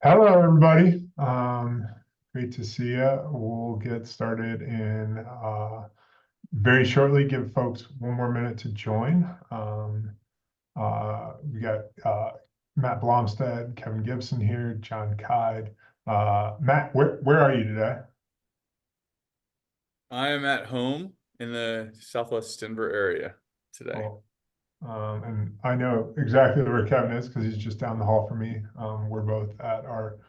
Hello, everybody. Great to see you. We'll get started in very shortly. Give folks one more minute to join. We got Matt Blomstead, Kevin Gibson here, John Kide. Matt, where are you today? I am at home in the Southwest Denver area today. Cool. And I know exactly where Kevin is because he's just down the hall from me. We're both at our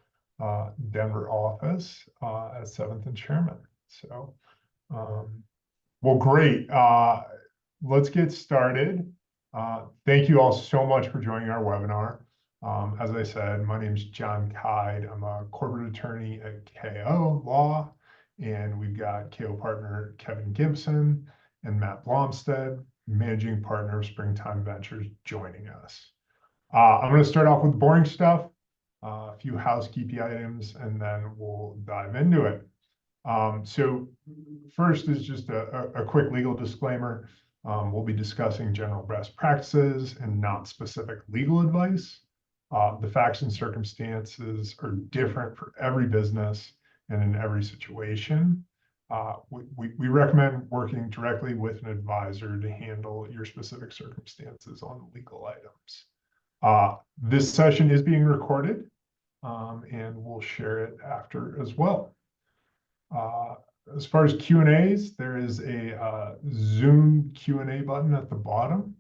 Denver office at 7th and Sherman. So. Um, Well, great. Let's get started. Thank you all so much for joining our webinar. As I said, my name is John Kide. I'm a corporate attorney at KO Law, and we've got KO partner Kevin Gibson and Matt Blomstead, managing partner of Springtime Ventures, joining us. I'm going to start off with boring stuff, a few housekeeping items, and then we'll dive into it. So first is just a quick legal disclaimer. We'll be discussing general best practices and not specific legal advice. The facts and circumstances are different for every business and in every situation. We recommend working directly with an advisor to handle your specific circumstances on legal items. This session is being recorded, and we'll share it after as well. Uh, as far as Q&As, there is a Zoom Q&A button at the bottom.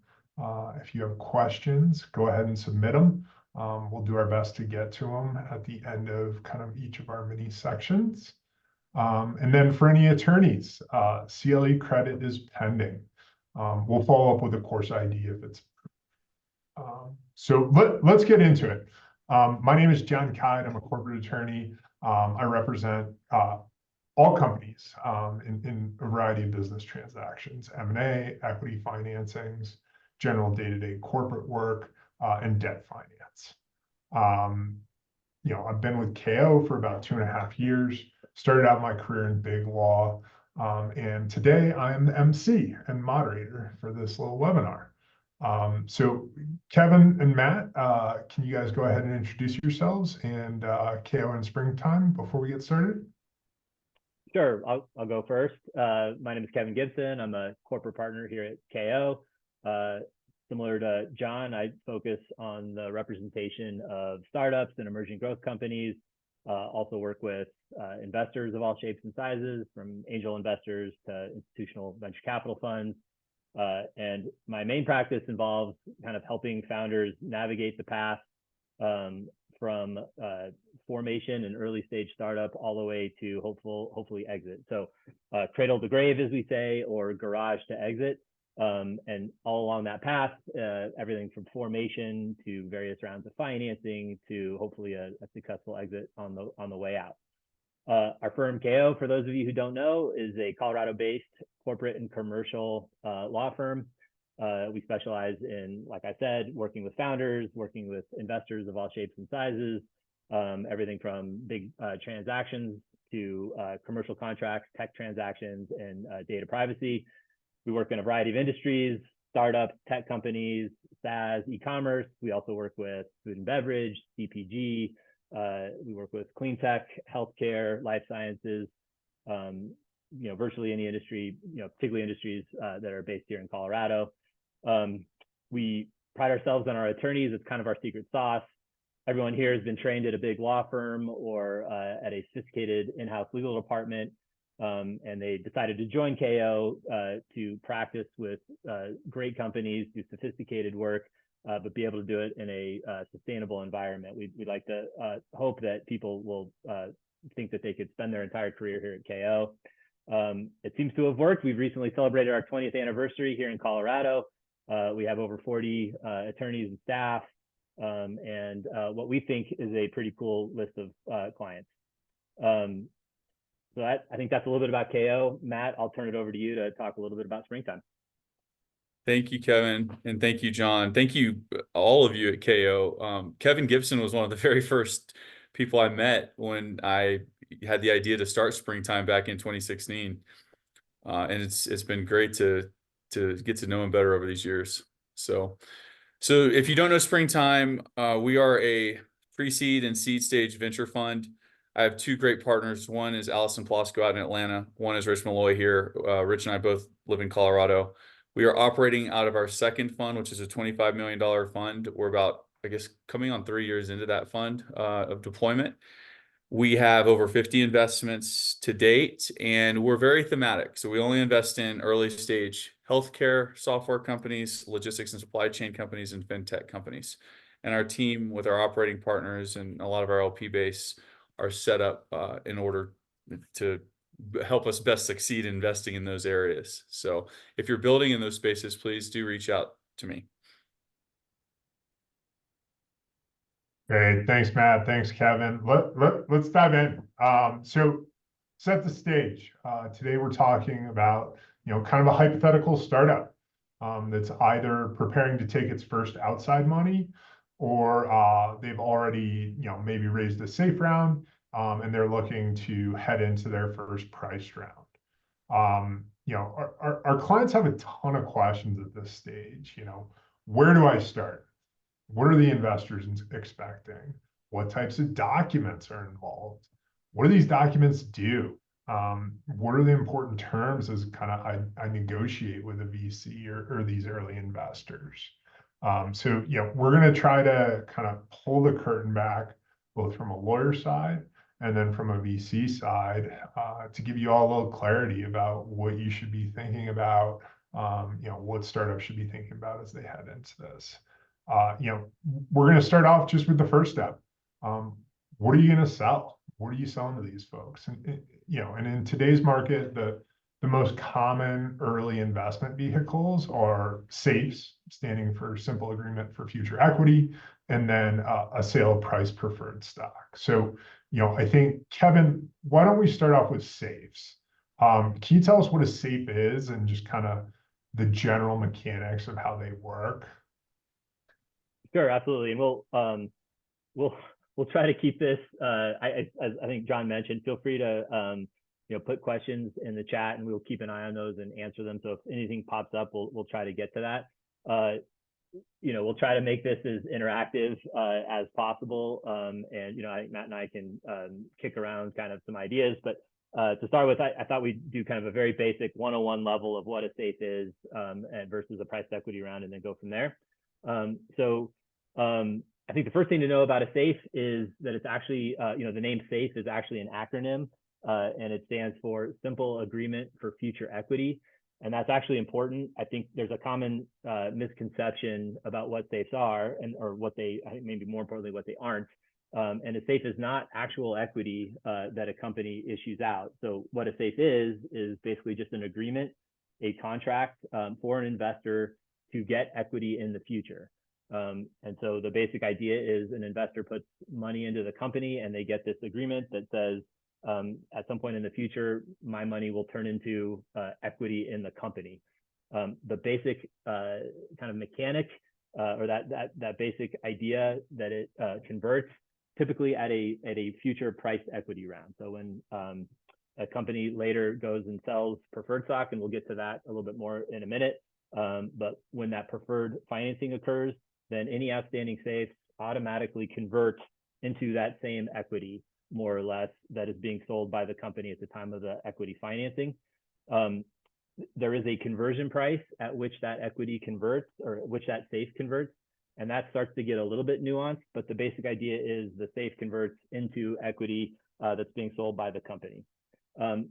If you have questions, go ahead and submit them. We'll do our best to get to them at the end of kind of each of our mini sections. And then for any attorneys, CLE credit is pending. We'll follow up with a course ID if it's. So let's get into it. My name is John Kide. I'm a corporate attorney. I represent all companies in a variety of business transactions, M&A, equity financings, general day-to-day corporate work, and debt finance. I've been with KO for about 2.5 years, started out my career in big law, and today I am the MC and moderator for this little webinar. So Kevin and Matt, can you guys go ahead and introduce yourselves and KO and Springtime before we get started? Sure, I'll go first. My name is Kevin Gibson. I'm a corporate partner here at KO. Similar to John, I focus on the representation of startups and emerging growth companies. Also work with investors of all shapes and sizes, from angel investors to institutional venture capital funds. And my main practice involves kind of helping founders navigate the path from formation and early stage startup all the way to hopefully exit. So cradle to grave, as we say, or garage to exit. And all along that path, everything from formation to various rounds of financing to hopefully a successful exit on the way out. Our firm KO, for those of you who don't know, is a Colorado-based corporate and commercial law firm. We specialize in, like I said, working with founders, working with investors of all shapes and sizes, everything from big transactions to commercial contracts, tech transactions, and data privacy. We work in a variety of industries: startups, tech companies, SaaS, e-commerce. We also work with food and beverage, CPG. We work with clean tech, healthcare, life sciences, virtually any industry, particularly industries that are based here in Colorado. We pride ourselves on our attorneys. It's kind of our secret sauce. Everyone here has been trained at a big law firm or at a sophisticated in-house legal department, and they decided to join KO to practice with great companies, do sophisticated work, but be able to do it in a sustainable environment. We'd like to hope that people will think that they could spend their entire career here at KO. It seems to have worked. We've recently celebrated our 20th anniversary here in Colorado. We have over 40 attorneys and staff, and what we think is a pretty cool list of clients. So I think that's a little bit about KO. Matt, I'll turn it over to you to talk a little bit about Springtime. Thank you, Kevin, and thank you, John. Thank you, all of you at KO. Kevin Gibson was one of the very first people I met when I had the idea to start Springtime back in 2016, and it's been great to get to know him better over these years. So if you don't know Springtime, we are a pre-seed and seed stage venture fund. I have two great partners. One is Allison Plosco out in Atlanta. One is Rich Malloy here. Rich and I both live in Colorado. We are operating out of our second fund, which is a $25 million fund. We're about, I guess, coming on 3 years into that fund of deployment. We have over 50 investments to date, and we're very thematic. So we only invest in early stage healthcare software companies, logistics and supply chain companies, and fintech companies. And our team with our operating partners and a lot of our LP base are set up in order to help us best succeed investing in those areas. So if you're building in those spaces, please do reach out to me. Great. Thanks, Matt. Thanks, Kevin. Let's dive in. So set the stage. Today we're talking about, kind of a hypothetical startup that's either preparing to take its first outside money, or they've already, maybe raised a safe round, and they're looking to head into their first price round. Our clients have a ton of questions at this stage. Where do I start? What are the investors expecting? What types of documents are involved? What do these documents do? What are the important terms as kind of I negotiate with a VC or these early investors? So, we're going to try to kind of pull the curtain back, both from a lawyer side and then from a VC side, to give you all a little clarity about what you should be thinking about, what startups should be thinking about as they head into this. We're going to start off just with the first step. What are you going to sell? What are you selling to these folks? And in today's market, the most common early investment vehicles are SAFEs, standing for Simple Agreement for Future Equity, and then a sale of price preferred stock. So, I think, Kevin, why don't we start off with SAFEs? Can you tell us what a SAFE is and just kind of the general mechanics of how they work? Sure, absolutely. And we'll try to keep this. As I think John mentioned, feel free to put questions in the chat, and we'll keep an eye on those and answer them. So if anything pops up, we'll try to get to that. We'll try to make this as interactive as possible. And I think Matt and I can kick around kind of some ideas. But to start with, I thought we'd do kind of a very basic 101 level of what a SAFE is and versus a priced equity round, and then go from there. I think the first thing to know about a SAFE is that it's actually, the name SAFE is actually an acronym, and it stands for Simple Agreement for Future Equity. And that's actually important. I think there's a common misconception about what SAFEs are, or what they, I think maybe more importantly, what they aren't. And a SAFE is not actual equity that a company issues out. So what a SAFE is basically just an agreement, a contract for an investor to get equity in the future. And so the basic idea is an investor puts money into the company, and they get this agreement that says, at some point in the future, my money will turn into equity in the company. The basic kind of mechanic, or that basic idea that it converts typically at a future priced equity round. So when a company later goes and sells preferred stock, and we'll get to that a little bit more in a minute, but when that preferred financing occurs, then any outstanding SAFEs automatically convert into that same equity, more or less, that is being sold by the company at the time of the equity financing. There is a conversion price at which that equity converts, or which that SAFE converts, and that starts to get a little bit nuanced, but the basic idea is the SAFE converts into equity that's being sold by the company.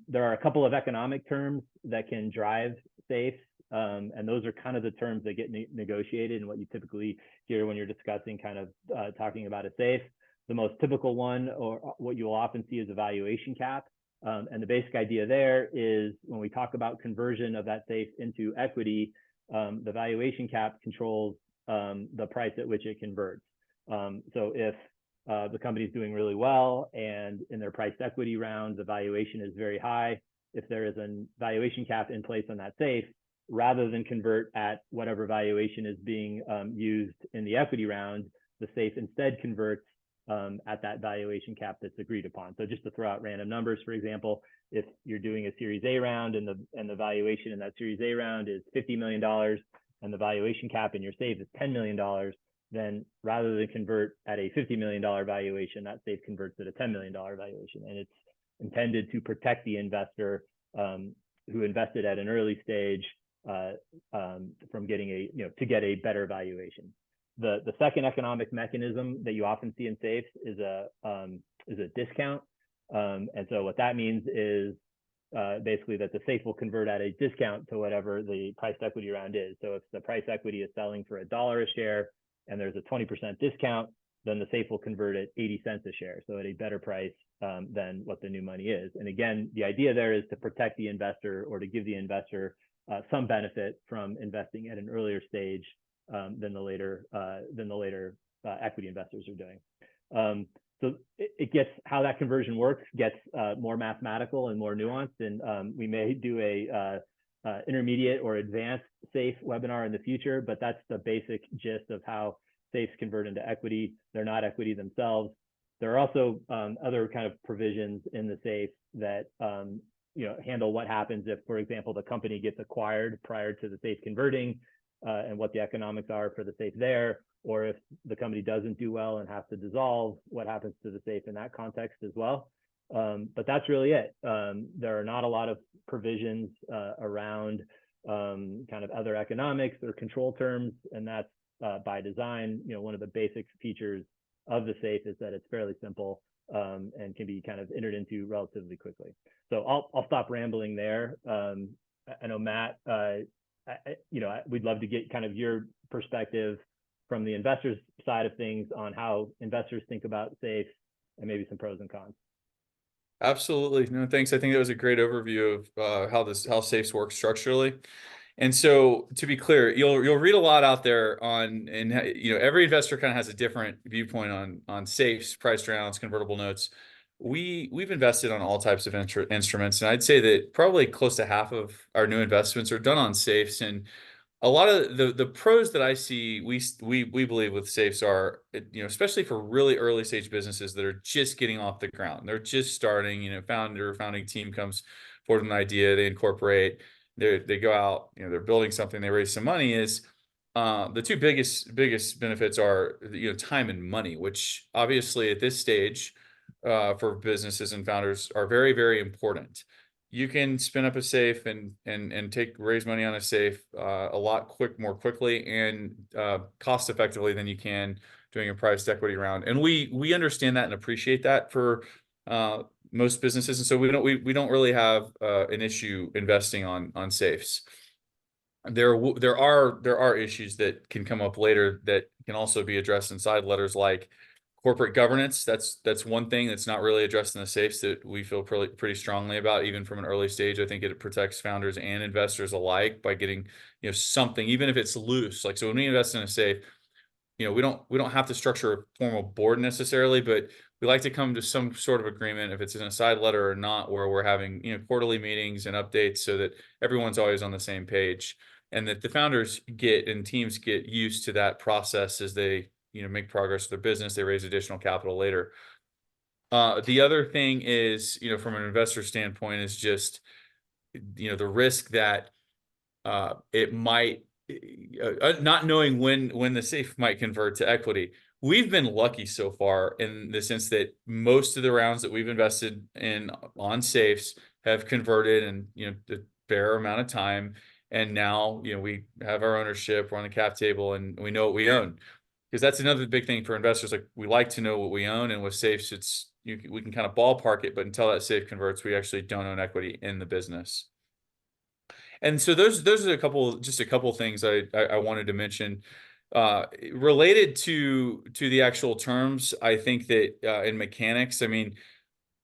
There are a couple of economic terms that can drive SAFEs, and those are kind of the terms that get negotiated and what you typically hear when you're discussing kind of talking about a SAFE. The most typical one, or what you will often see, is a valuation cap. And the basic idea there is, when we talk about conversion of that SAFE into equity, the valuation cap controls the price at which it converts. So if the company is doing really well, and in their priced equity round, the valuation is very high, if there is a valuation cap in place on that SAFE, rather than convert at whatever valuation is being used in the equity round, the SAFE instead converts at that valuation cap that's agreed upon. So just to throw out random numbers, for example, if you're doing a Series A round and the valuation in that Series A round is $50 million, and the valuation cap in your SAFE is $10 million, then rather than convert at a $50 million valuation, that SAFE converts at a $10 million valuation. And it's intended to protect the investor who invested at an early stage from getting to get a better valuation. The second economic mechanism that you often see in SAFEs is a discount. And so what that means is basically that the SAFE will convert at a discount to whatever the price equity round is. So if the price equity is selling for $1 a share and there's a 20% discount, then the SAFE will convert at 80 cents a share, so at a better price than what the new money is. And again, the idea there is to protect the investor, or to give the investor some benefit from investing at an earlier stage than the later equity investors are doing. So it gets, how that conversion works gets more mathematical and more nuanced, and we may do a intermediate or advanced SAFE webinar in the future, but that's the basic gist of how SAFEs convert into equity. They're not equity themselves. There are also other kind of provisions in the SAFE that handle what happens if, for example, the company gets acquired prior to the SAFE converting, and what the economics are for the SAFE there, or if the company doesn't do well and has to dissolve, what happens to the SAFE in that context as well. But that's really it. There are not a lot of provisions around kind of other economics or control terms, and that's by design. One of the basic features of the SAFE is that it's fairly simple and can be kind of entered into relatively quickly. So I'll stop rambling there. I know, Matt, we'd love to get kind of your perspective from the investors' side of things on how investors think about SAFE and maybe some pros and cons. Absolutely. No, thanks. I think that was a great overview of how SAFEs work structurally. And so, to be clear, you'll read a lot out there on, and every investor kind of has a different viewpoint on SAFEs, priced rounds, convertible notes. We've invested on all types of instruments, and I'd say that probably close to half of our new investments are done on SAFEs. And a lot of the pros that I see, we believe with SAFEs are, especially for really early stage businesses that are just getting off the ground, they're just starting. Founding team comes forward with an idea, they incorporate. They go out, they're building something, they raise some money. Is the two biggest benefits are time and money, which obviously at this stage for businesses and founders are very, very important. You can spin up a SAFE and raise money on a SAFE a lot more quickly and cost effectively than you can doing a private equity round. And we understand that and appreciate that for most businesses, and so we don't really have an issue investing on SAFEs. There are issues that can come up later that can also be addressed in side letters, like corporate governance. That's one thing that's not really addressed in the SAFEs that we feel pretty strongly about, even from an early stage. I think it protects founders and investors alike by getting something, even if it's loose. Like, so when we invest in a SAFE, we don't have to structure a formal board necessarily, but we like to come to some sort of agreement, if it's in a side letter or not, where we're having quarterly meetings and updates so that everyone's always on the same page, and that the founders and teams get used to that process as they make progress with their business. They raise additional capital later. The other thing is, from an investor standpoint, is just the risk that it might not knowing when the SAFE might convert to equity. We've been lucky so far in the sense that most of the rounds that we've invested in on SAFEs have converted in a fair amount of time, and now we have our ownership, we're on the cap table, and we know what we own. Because that's another big thing for investors. Like, we like to know what we own, and with SAFEs, we can kind of ballpark it, but until that SAFE converts, we actually don't own equity in the business. And so those are a couple things I wanted to mention related to the actual terms. I think that in mechanics, I mean,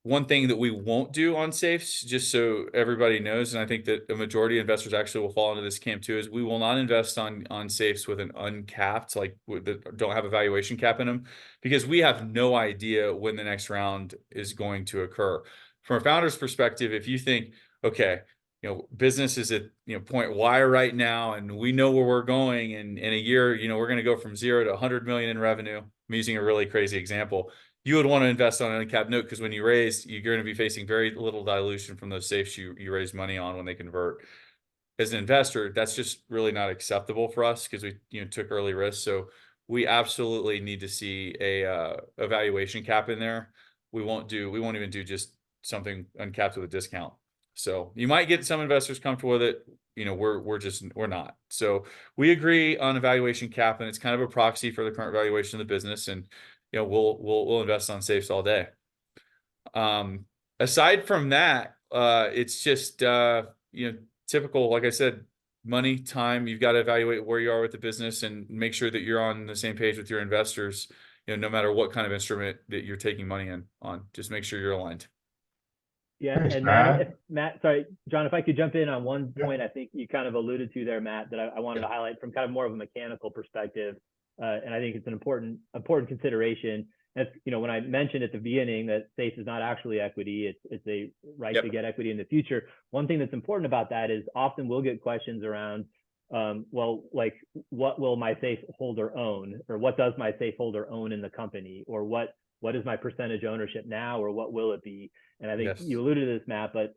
one thing that we won't do on SAFEs, just so everybody knows, and I think that a majority of investors actually will fall into this camp too, is we will not invest on SAFEs with an uncapped, that don't have a valuation cap in them, because we have no idea when the next round is going to occur. From a founder's perspective, if you think, okay, business is at point Y right now, and we know where we're going, and in a year, we're going to go from 0 to 100 million in revenue. I'm using a really crazy example. You would want to invest on an uncapped note, because when you raise, you're going to be facing very little dilution from those SAFEs you raise money on when they convert. As an investor, that's just really not acceptable for us, because we took early risks. So we absolutely need to see a valuation cap in there. We won't even do just something uncapped with a discount. So you might get some investors comfortable with it. You know, we're not. So we agree on a valuation cap, and it's kind of a proxy for the current valuation of the business. And you know, we'll invest on safes all day. Aside from that, it's just you know, typical, like I said, money, time. You've got to evaluate where you are with the business and make sure that you're on the same page with your investors. You know, no matter what kind of instrument that you're taking money in on, just make sure you're aligned. Yeah, Thanks, and Matt. Matt, sorry, John, if I could jump in on one Yeah. point, I think you kind of alluded to there, Matt, that I wanted to highlight from kind of more of a mechanical perspective, and I think it's an important consideration. As you know, when I mentioned at the beginning that SAFE is not actually equity, it's a right Yep. to get equity in the future. One thing that's important about that is often we'll get questions around, well, like what will my SAFE holder own, or what does my SAFE holder own in the company, or what is my percentage ownership now, or what will it be? And I think Yes. you alluded to this, Matt, but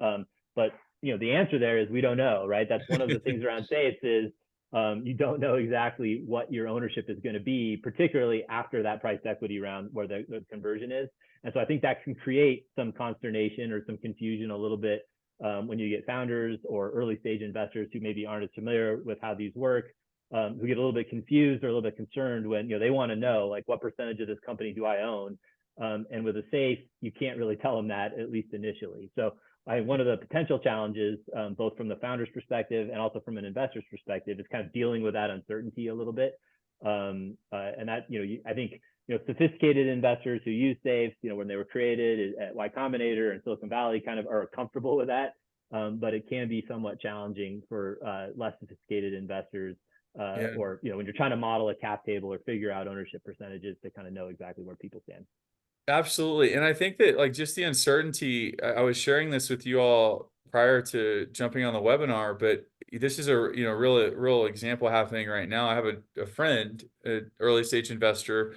you know, the answer there is we don't know, right? That's one of the things around safes is you don't know exactly what your ownership is going to be, particularly after that price equity round where the conversion is. And so I think that can create some consternation or some confusion a little bit when you get founders or early stage investors who maybe aren't as familiar with how these work, who get a little bit confused or a little bit concerned when, you know, they want to know, like, what percentage of this company do I own? And with a safe, you can't really tell them that, at least initially. So one of the potential challenges, both from the founder's perspective and also from an investor's perspective, is kind of dealing with that uncertainty a little bit. And that, you know, I think, you know, sophisticated investors who use safes, you know, when they were created at Y Combinator and Silicon Valley kind of are comfortable with that. But it can be somewhat challenging for less sophisticated investors, Yeah. or, you know, when you're trying to model a cap table or figure out ownership percentages to kind of know exactly where people stand. Absolutely. And I think that like just the uncertainty, I was sharing this with you all prior to jumping on the webinar, but this is a, you know, real example happening right now. I have a friend, an early stage investor,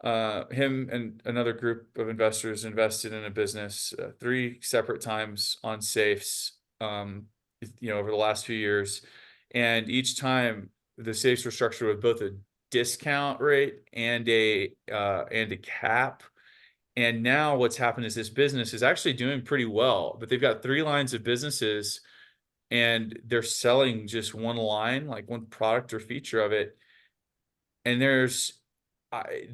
him and another group of investors invested in a business 3 separate times on safes, you know, over the last few years. And each time the safes were structured with both a discount rate and a cap. And now what's happened is this business is actually doing pretty well, but they've got 3 lines of businesses and they're selling just one line, like one product or feature of it. And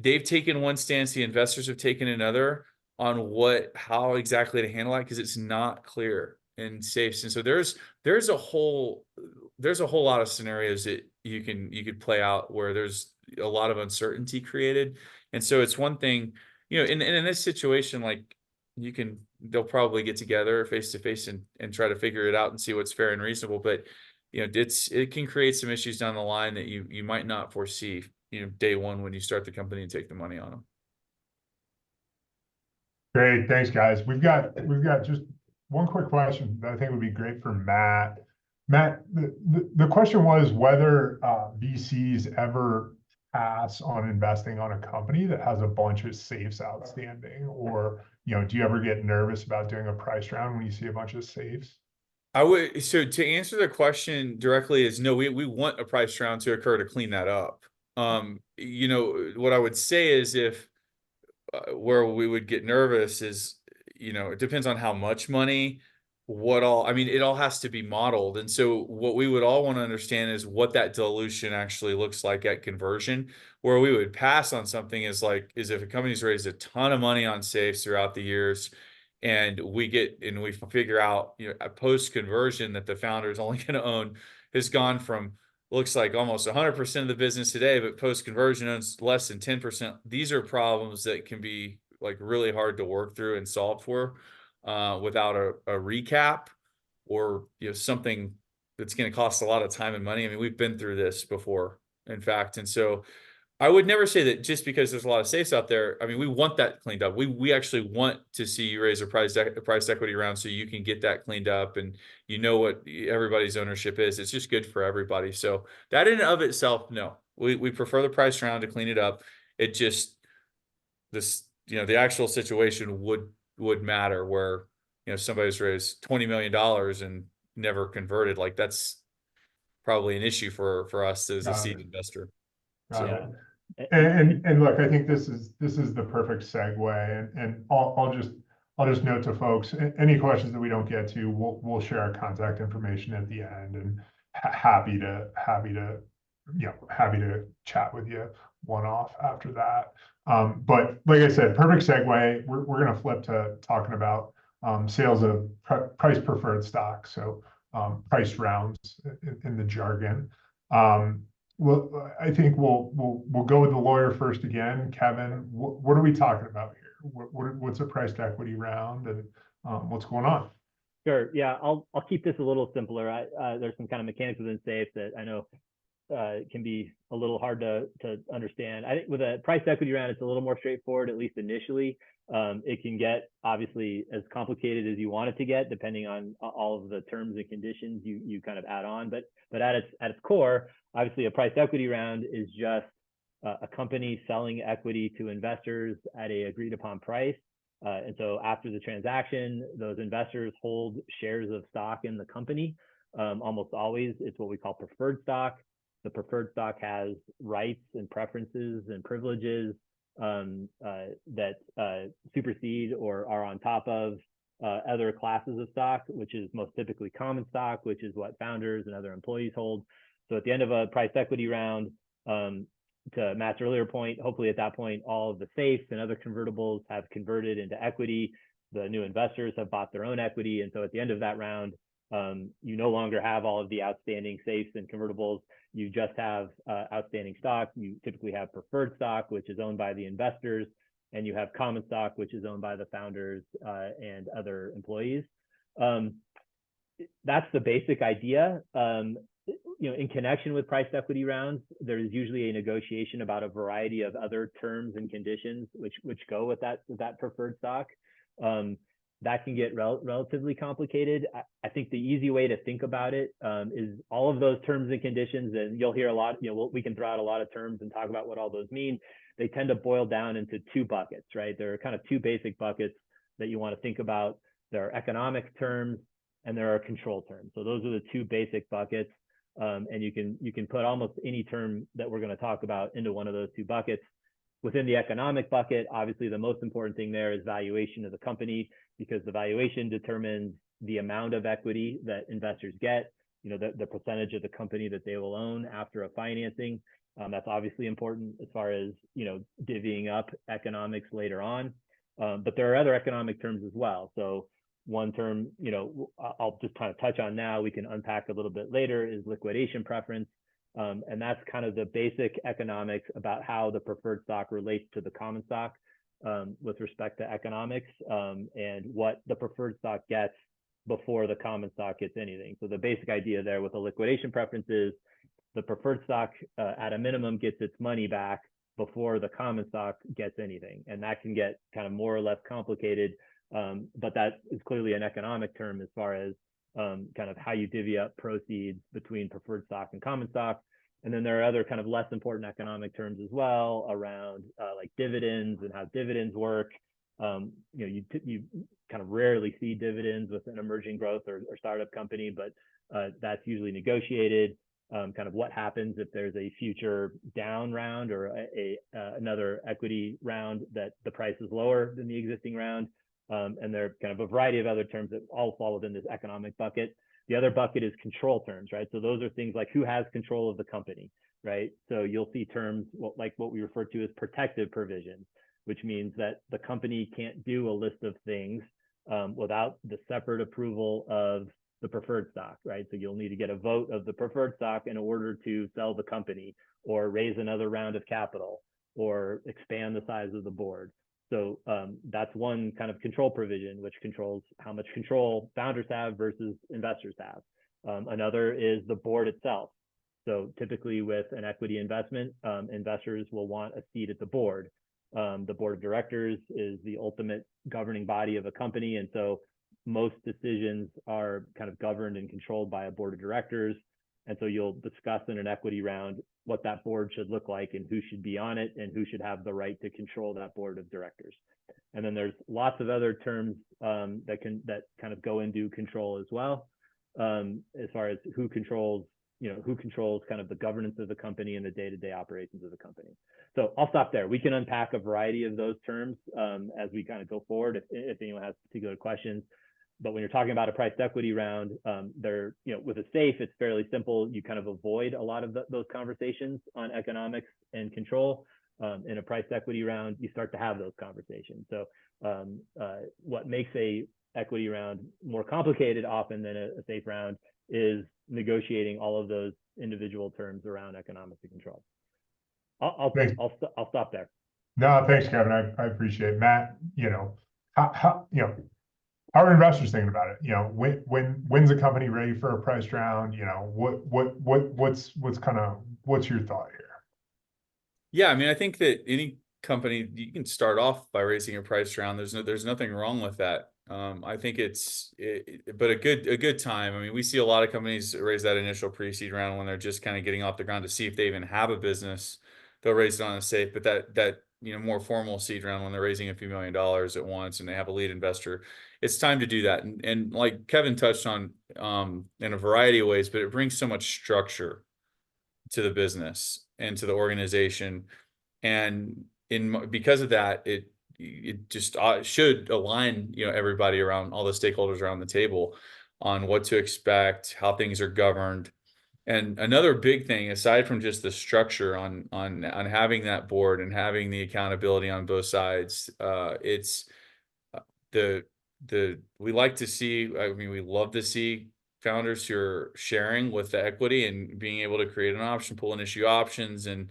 they've taken one stance, the investors have taken another on how exactly to handle it, because it's not clear in safes. And so there's a whole lot of scenarios that you could play out where there's a lot of uncertainty created. And so it's one thing, you know, in this situation, like they'll probably get together face to face and try to figure it out and see what's fair and reasonable. But you know, it can create some issues down the line that you might not foresee, you know, day one when you start the company and take the money on them. Great, thanks, guys. We've got just one quick question that I think would be great for Matt. Matt, the question was whether VCs ever pass on investing on a company that has a bunch of safes outstanding, or, you know, do you ever get nervous about doing a price round when you see a bunch of safes? So to answer the question directly is no, we want a price round to occur to clean that up. You know, what I would say is if where we would get nervous is, you know, it depends on how much money, I mean, it all has to be modeled. And so what we would all want to understand is what that dilution actually looks like at conversion. Where we would pass on something is if a company's raised a ton of money on safes throughout the years, and we figure out, you know, at post conversion that the founder is only going to own has gone from looks like almost 100% of the business today, but post conversion owns less than 10%. These are problems that can be like really hard to work through and solve for without a recap, or, you know, something that's going to cost a lot of time and money. I mean, we've been through this before, in fact. And so I would never say that just because there's a lot of safes out there. I mean, we want that cleaned up. We actually want to see you raise a price equity round so you can get that cleaned up and you know what everybody's ownership is. It's just good for everybody. So that in and of itself, no, we prefer the price round to clean it up. It just you know, the actual situation would matter where, you know, somebody's raised $20 million and never converted. Like that's probably an issue for us as a seed investor. Got Yeah. it. And look, I think this is the perfect segue, and I'll just note to folks, any questions that we don't get to, we'll share our contact information at the end, and happy to happy to chat with you one off after that. But like I said, perfect segue. We're gonna flip to talking about sales of price preferred stock, so price rounds in the jargon. Well, I think we'll go with the lawyer first again. Kevin, what are we talking about here? What's a priced equity round, and what's going on? Sure. Yeah, I'll keep this a little simpler. There's some kind of mechanics within SAFE that I know can be a little hard to understand. I think with a price equity round, it's a little more straightforward, at least initially. It can get obviously as complicated as you want it to get, depending on all of the terms and conditions you kind of add on. But at its core, obviously, a price equity round is just a company selling equity to investors at a agreed upon price. And so after the transaction, those investors hold shares of stock in the company. Almost always, it's what we call preferred stock. The preferred stock has rights and preferences and privileges that supersede or are on top of other classes of stock, which is most typically common stock, which is what founders and other employees hold. So at the end of a price equity round, to Matt's earlier point, hopefully at that point, all of the safes and other convertibles have converted into equity. The new investors have bought their own equity. And so at the end of that round, you no longer have all of the outstanding safes and convertibles. You just have outstanding stock. You typically have preferred stock, which is owned by the investors, and you have common stock, which is owned by the founders and other employees. That's the basic idea. In connection with priced equity rounds, there is usually a negotiation about a variety of other terms and conditions which go with that preferred stock. That can get relatively complicated. I think the easy way to think about it is all of those terms and conditions, and you'll hear a lot, we can throw out a lot of terms and talk about what all those mean. They tend to boil down into two buckets, right? There are kind of two basic buckets that you want to think about. There are economic terms and there are control terms. So those are the two basic buckets. And you can put almost any term that we're going to talk about into one of those two buckets. Within the economic bucket, obviously the most important thing there is valuation of the company, because the valuation determines the amount of equity that investors get, the percentage of the company that they will own after a financing. That's obviously important as far as, divvying up economics later on. But there are other economic terms as well. So one term, I'll just kind of touch on now, we can unpack a little bit later, is liquidation preference. And that's kind of the basic economics about how the preferred stock relates to the common stock with respect to economics and what the preferred stock gets before the common stock gets anything. So the basic idea there with the liquidation preference is the preferred stock at a minimum gets its money back before the common stock gets anything. And that can get kind of more or less complicated. But that is clearly an economic term as far as kind of how you divvy up proceeds between preferred stock and common stock. And then there are other kind of less important economic terms as well around like dividends and how dividends work. You kind of rarely see dividends with an emerging growth or startup company, but that's usually negotiated. Kind of what happens if there's a future down round or another equity round that the price is lower than the existing round. And there are kind of a variety of other terms that all fall within this economic bucket. The other bucket is control terms, right? So those are things like who has control of the company, right? So you'll see terms like what we refer to as protective provisions, which means that the company can't do a list of things without the separate approval of the preferred stock, right? So you'll need to get a vote of the preferred stock in order to sell the company or raise another round of capital or expand the size of the board. So that's one kind of control provision, which controls how much control founders have versus investors have. Another is the board itself. So typically with an equity investment, investors will want a seat at the board. The board of directors is the ultimate governing body of a company. And so most decisions are kind of governed and controlled by a board of directors. And so you'll discuss in an equity round what that board should look like and who should be on it and who should have the right to control that board of directors. And then there's lots of other terms that kind of go into control as well, as far as who controls who controls kind of the governance of the company and the day-to-day operations of the company. So I'll stop there. We can unpack a variety of those terms as we kind of go forward if anyone has particular questions. But when you're talking about a priced equity round, with a SAFE, it's fairly simple. You kind of avoid a lot of those conversations on economics and control. In a priced equity round, you start to have those conversations. So what makes a equity round more complicated often than a SAFE round is negotiating all of those individual terms around economics and control. I'll stop there. No, thanks, Kevin. I appreciate it. Matt, how are investors thinking about it? When's a company ready for a price round? What's your thought here? Yeah, I mean, I think that any company, you can start off by raising a price round. There's nothing wrong with that. I think but a good time. I mean, we see a lot of companies raise that initial pre-seed round when they're just kind of getting off the ground to see if they even have a business. They'll raise it on a SAFE, but that more formal seed round when they're raising a few $1 million at once and they have a lead investor, it's time to do that. And like Kevin touched on in a variety of ways, but it brings so much structure to the business and to the organization, and because of that, it just should align everybody around, all the stakeholders around the table, on what to expect, how things are governed. And another big thing, aside from just the structure on having that board and having the accountability on both sides, it's we like to see, I mean, we love to see founders who are sharing with the equity and being able to create an option pool and issue options and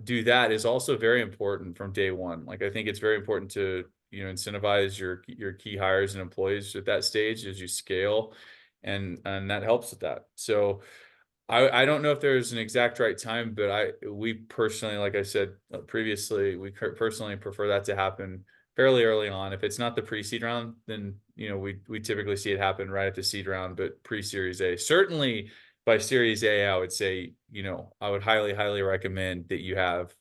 do that is also very important from day one. Like, I think it's very important to incentivize your key hires and employees at that stage as you scale, and that helps with that. So I don't know if there's an exact right time, but we personally, like I said previously, we personally prefer that to happen fairly early on. If it's not the pre-seed round, then we typically see it happen right at the seed round, but pre-Series A. Certainly by Series A, I would say, I would highly recommend that you have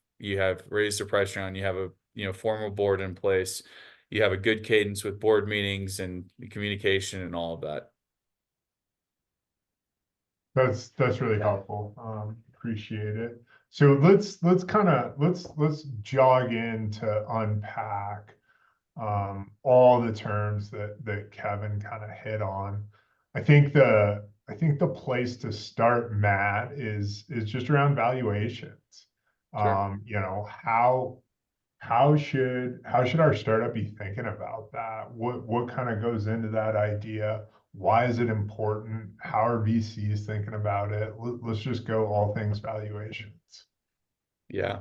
raised the price round, you have a formal board in place, you have a good cadence with board meetings and communication and all of that. That's really helpful. Appreciate it. So let's jog in to unpack all the terms that Kevin kind of hit on. I think the place to start, Matt, is just around valuations. Sure. How should our startup be thinking about that? What kind of goes into that idea? Why is it important? How are VCs thinking about it? Let's just go all things valuations. Yeah.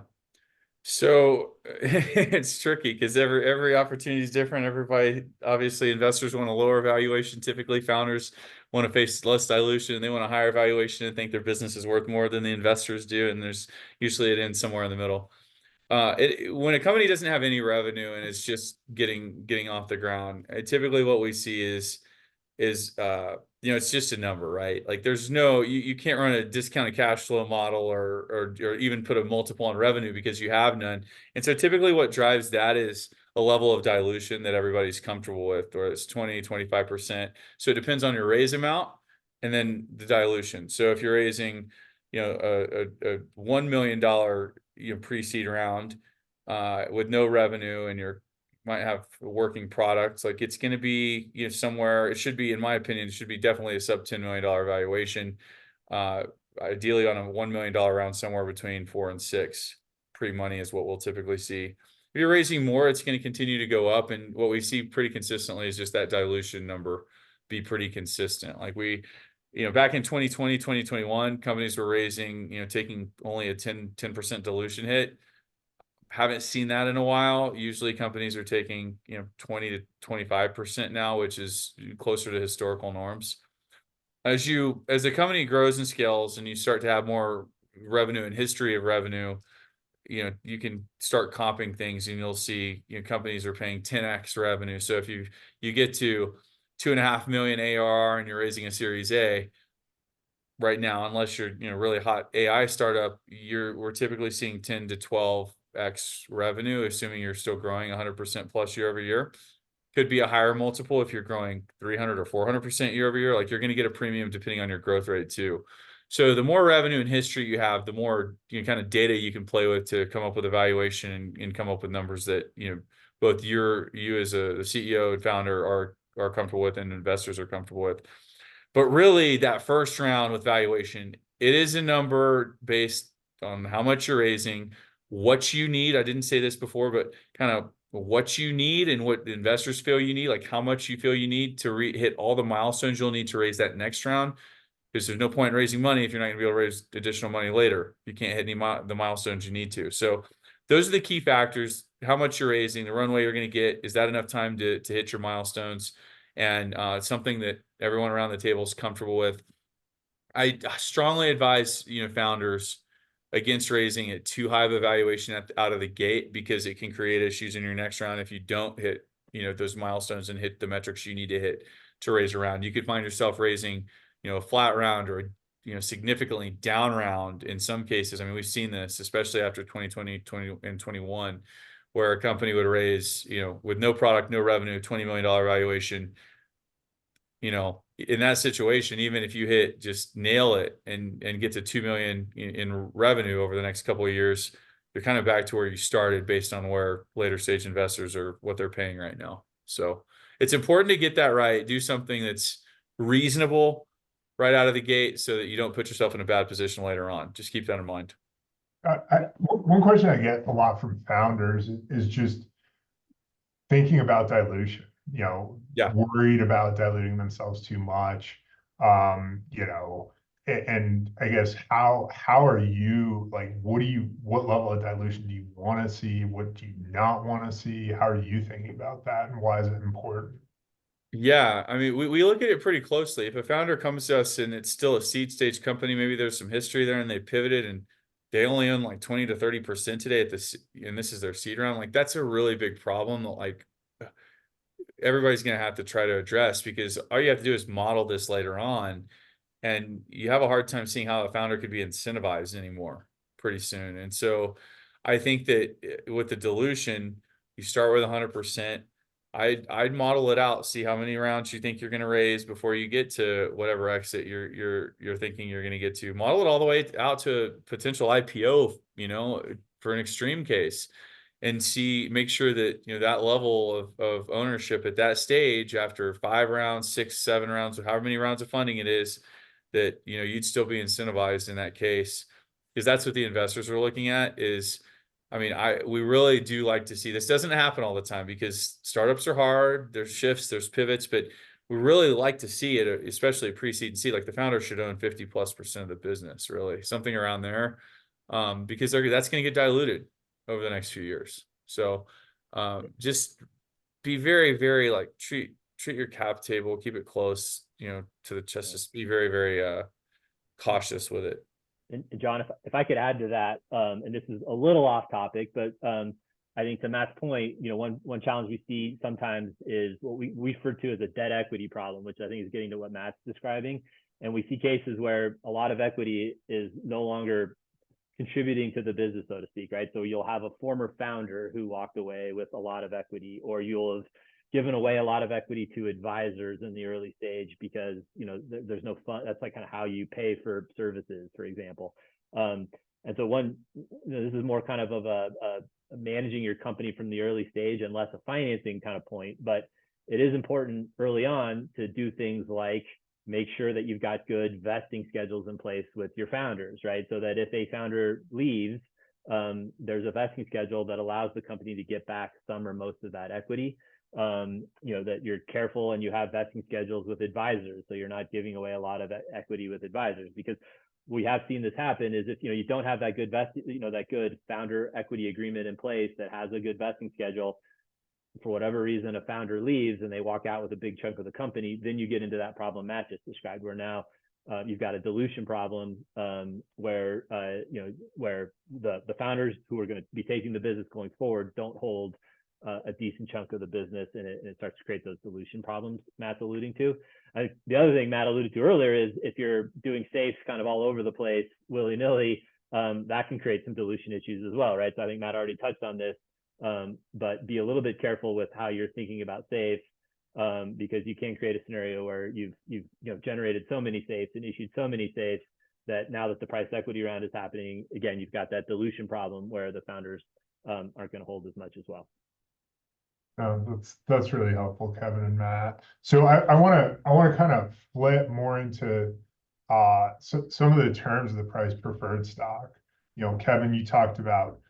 So it's tricky because every opportunity is different. Everybody, obviously, investors want a lower valuation. Typically, founders want to face less dilution, and they want a higher valuation and think their business is worth more than the investors do. And there's usually it ends somewhere in the middle. When a company doesn't have any revenue and it's just getting off the ground, typically what we see is it's just a number, right? Like, there's you can't run a discounted cash flow model or even put a multiple on revenue because you have none. And so typically what drives that is a level of dilution that everybody's comfortable with, or it's 20-25%. So it depends on your raise amount and then the dilution. So if you're raising a $1 million pre-seed round with no revenue, and you're might have working products, like, it's going to be somewhere, it should be, in my opinion, it should be definitely a sub $10 million valuation, ideally on a $1 million round, somewhere between 4 and 6 pre-money is what we'll typically see. If you're raising more, it's going to continue to go up, and what we see pretty consistently is just that dilution number be pretty consistent. Like, we back in 2020, 2021, companies were raising, taking only a 10% dilution hit. Haven't seen that in a while. Usually companies are taking 20 to 25% now, which is closer to historical norms. As the company grows and scales and you start to have more revenue and history of revenue, you can start comping things, and you'll see companies are paying 10x revenue. So if you get to 2.5 million ARR and you're raising a Series A right now, unless you're really hot AI startup, we're typically seeing 10 to 12x revenue, assuming you're still growing 100% plus year over year. Could be a higher multiple if you're growing 300 or 400% year over year. Like, you're going to get a premium depending on your growth rate too. So the more revenue and history you have, the more kind of data you can play with to come up with a valuation and come up with numbers that both you as a CEO and founder are comfortable with and investors are comfortable with. But really, that first round with valuation, it is a number based on how much you're raising, what you need. I didn't say this before, but kind of what you need and what the investors feel you need, like how much you feel you need to hit all the milestones you'll need to raise that next round. Because there's no point in raising money if you're not going to be able to raise additional money later. You can't hit the milestones you need to. So those are the key factors: how much you're raising, the runway you're going to get. Is that enough time to hit your milestones? And it's something that everyone around the table is comfortable with. I strongly advise founders against raising at too high of a valuation out of the gate, because it can create issues in your next round if you don't hit those milestones and hit the metrics you need to hit to raise a round. You could find yourself raising a flat round or significantly down round in some cases. I mean, we've seen this, especially after 2020, 20 and 21, where a company would raise, with no product, no revenue, $20 million valuation. In that situation, even if you just nail it and get to 2 million in revenue over the next couple of years, you're kind of back to where you started based on where later stage investors are, what they're paying right now. So it's important to get that right. Do something that's reasonable right out of the gate so that you don't put yourself in a bad position later on. Just keep that in mind. One question I get a lot from founders is just thinking about dilution, Yeah. worried about diluting themselves too much. And I guess how are you, like, what level of dilution do you want to see? What do you not want to see? How are you thinking about that, and why is it important? Yeah, I mean, we look at it pretty closely. If a founder comes to us and it's still a seed stage company, maybe there's some history there and they pivoted and they only own like 20 to 30% today at this, and this is their seed round, like that's a really big problem that like everybody's going to have to try to address, because all you have to do is model this later on, and you have a hard time seeing how a founder could be incentivized anymore pretty soon. And so I think that with the dilution, you start with 100%. I'd model it out, see how many rounds you think you're going to raise before you get to whatever exit you're thinking you're going to get to. Model it all the way out to a potential IPO, for an extreme case, and make sure that that level of ownership at that stage, after 5 rounds, 6, 7 rounds, or however many rounds of funding it is, that you'd still be incentivized in that case, because that's what the investors are looking at. I mean, we really do like to see this. Doesn't happen all the time because startups are hard. There's shifts, there's pivots, but we really like to see it, especially pre-seed and seed. Like the founder should own 50+% of the business, really something around there, because that's going to get diluted over the next few years. So just be very, very like treat your cap table, keep it close, to the chest. Just be very, very cautious with it. And John, if I could add to that, and this is a little off topic, but I think to Matt's point, one challenge we see sometimes is what we refer to as a debt equity problem, which I think is getting to what Matt's describing. And we see cases where a lot of equity is no longer contributing to the business, so to speak, right? So you'll have a former founder who walked away with a lot of equity, or you'll have given away a lot of equity to advisors in the early stage because there's no fun. That's like kind of how you pay for services, for example. And so this is more kind of a managing your company from the early stage and less a financing kind of point. But it is important early on to do things like make sure that you've got good vesting schedules in place with your founders, right? So that if a founder leaves, there's a vesting schedule that allows the company to get back some or most of that equity. That you're careful and you have vesting schedules with advisors, so you're not giving away a lot of equity with advisors, because we have seen this happen is if you don't have that good that good founder equity agreement in place that has a good vesting schedule, for whatever reason a founder leaves and they walk out with a big chunk of the company, then you get into that problem Matt just described, where now you've got a dilution problem, where the founders who are going to be taking the business going forward don't hold a decent chunk of the business, and it starts to create those dilution problems Matt's alluding to. I think the other thing Matt alluded to earlier is if you're doing safes kind of all over the place, willy-nilly, that can create some dilution issues as well, right? So I think Matt already touched on this, but be a little bit careful with how you're thinking about safes, because you can create a scenario where you've generated so many safes and issued so many safes that now that the price equity round is happening, again, you've got that dilution problem where the founders aren't going to hold as much as well. That's really helpful, Kevin and Matt. So I want to kind of flip more into some of the terms of the price preferred stock. You know, Kevin, you talked about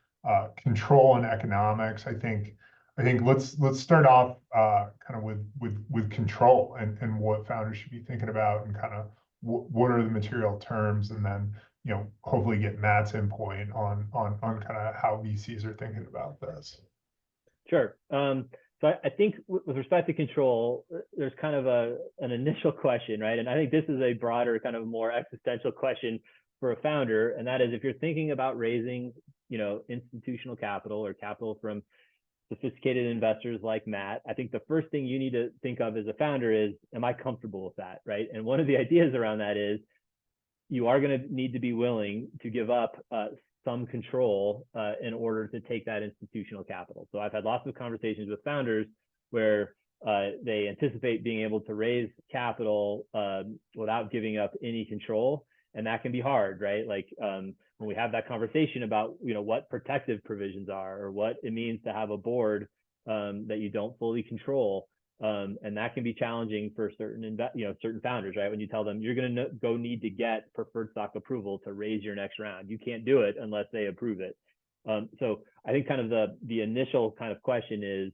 control and economics. I think let's start off kind of with control and what founders should be thinking about, and kind of what are the material terms, and then, you know, hopefully get Matt's input on kind of how VCs are thinking about this. Sure. So I think with respect to control, there's kind of an initial question, right? And I think this is a broader, kind of more existential question for a founder, and that is, if you're thinking about raising, you know, institutional capital or capital from sophisticated investors like Matt, I think the first thing you need to think of as a founder is, am I comfortable with that, right? And one of the ideas around that is you are going to need to be willing to give up some control in order to take that institutional capital. So I've had lots of conversations with founders where they anticipate being able to raise capital without giving up any control, and that can be hard, right? Like when we have that conversation about, you know, what protective provisions are, or what it means to have a board that you don't fully control. And that can be challenging for certain founders, right? When you tell them you're going to go need to get preferred stock approval to raise your next round, you can't do it unless they approve it. So I think kind of the initial kind of question is,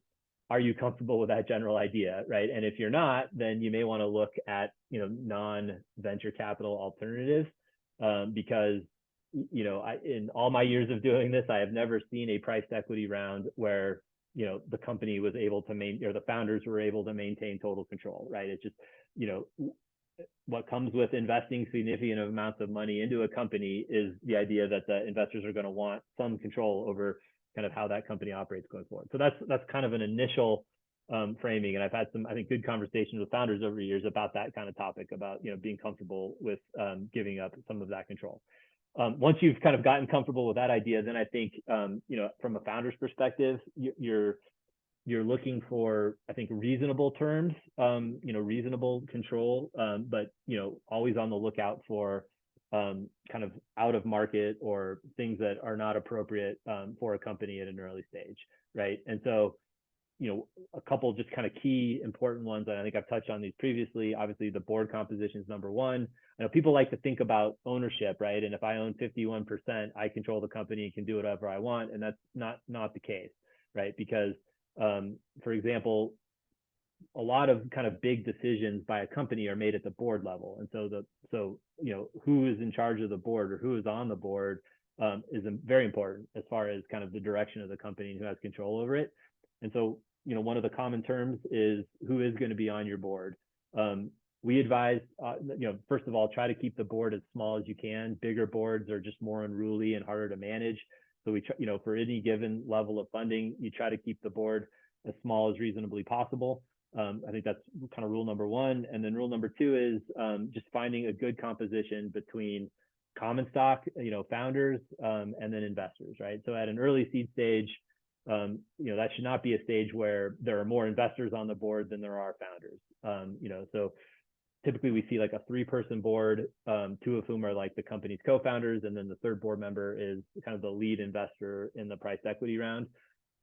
are you comfortable with that general idea, right? And if you're not, then you may want to look at, you know, non-venture capital alternatives, because, you know, in all my years of doing this, I have never seen a priced equity round where, you know, the company was able to or the founders were able to maintain total control, right? It's just, you know, what comes with investing significant amounts of money into a company is the idea that the investors are going to want some control over kind of how that company operates going forward. So that's kind of an initial framing, and I've had some, I think, good conversations with founders over the years about that kind of topic, about, you know, being comfortable with giving up some of that control. Once you've kind of gotten comfortable with that idea, then I think, you know, from a founder's perspective, you're looking for, I think, reasonable terms, you know, reasonable control, but, you know, always on the lookout for kind of out of market or things that are not appropriate for a company at an early stage, right? And so, you know, a couple just kind of key important ones, and I think I've touched on these previously. Obviously, the board composition is number one. I know people like to think about ownership, right? And if I own 51%, I control the company and can do whatever I want, and that's not the case, right? Because, for example, a lot of kind of big decisions by a company are made at the board level, and so you know, who is in charge of the board or who is on the board is very important as far as kind of the direction of the company and who has control over it. And so, you know, one of the common terms is who is going to be on your board. We advise, you know, first of all, try to keep the board as small as you can. Bigger boards are just more unruly and harder to manage. So we, you know, for any given level of funding, you try to keep the board as small as reasonably possible. I think that's kind of rule number one. And then rule number two is just finding a good composition between common stock, you know, founders, and then investors, right? So at an early seed stage, you know, that should not be a stage where there are more investors on the board than there are founders. You know, so typically we see like a 3-person board, 2 of whom are like the company's co-founders, and then the third board member is kind of the lead investor in the priced equity round.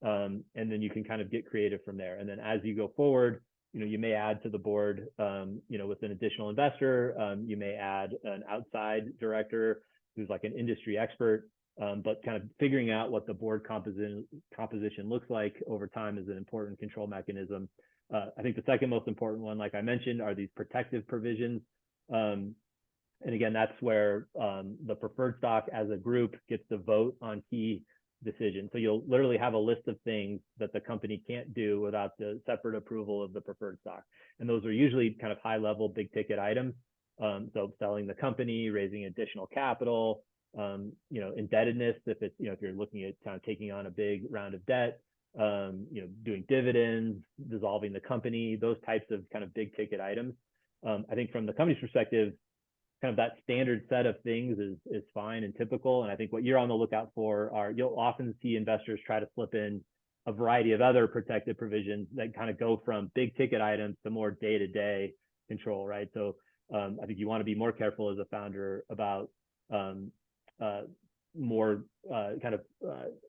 And then you can kind of get creative from there. And then as you go forward, you know, you may add to the board, you know, with an additional investor. You may add an outside director who's like an industry expert. But kind of figuring out what the board composition looks like over time is an important control mechanism. I think the second most important one, like I mentioned, are these protective provisions. And again, that's where the preferred stock as a group gets to vote on key decisions. So you'll literally have a list of things that the company can't do without the separate approval of the preferred stock. And those are usually kind of high level, big ticket items. So selling the company, raising additional capital, you know, indebtedness, if it's, you know, if you're looking at kind of taking on a big round of debt, you know, doing dividends, dissolving the company, those types of kind of big ticket items. I think from the company's perspective, kind of that standard set of things is fine and typical. And I think what you're on the lookout for are, you'll often see investors try to slip in a variety of other protective provisions that kind of go from big ticket items to more day-to-day control, right? So I think you want to be more careful as a founder about more kind of